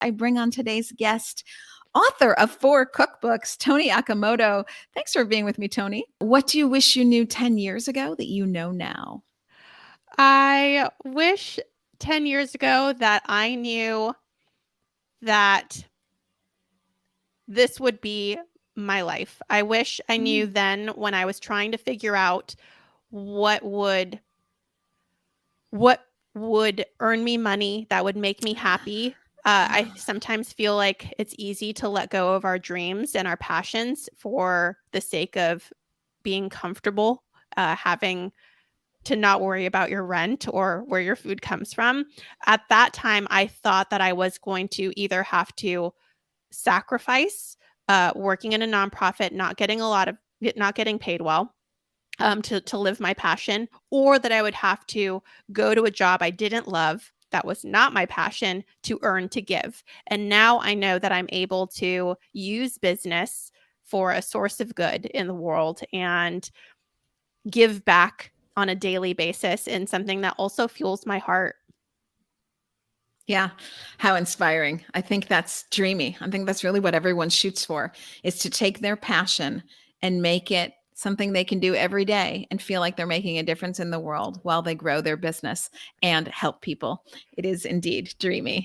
I bring on today's guest, author of 4 cookbooks, Toni Okamoto. Thanks for being with me, Toni. What do you wish you knew 10 years ago that you know now? I wish 10 years ago that I knew that this would be my life. I wish I knew then, when I was trying to figure out what would earn me money that would make me happy. I sometimes feel like it's easy to let go of our dreams and our passions for the sake of being comfortable, having to not worry about your rent or where your food comes from. At that time, I thought that I was going to either have to sacrifice working in a nonprofit, not getting paid well, to live my passion, or that I would have to go to a job I didn't love, that was not my passion, to earn to give. And now I know that I'm able to use business for a source of good in the world and give back on a daily basis in something that also fuels my heart. Yeah. How inspiring. I think that's dreamy. I think that's really what everyone shoots for, is to take their passion and make it something they can do every day and feel like they're making a difference in the world while they grow their business and help people. It is indeed dreamy.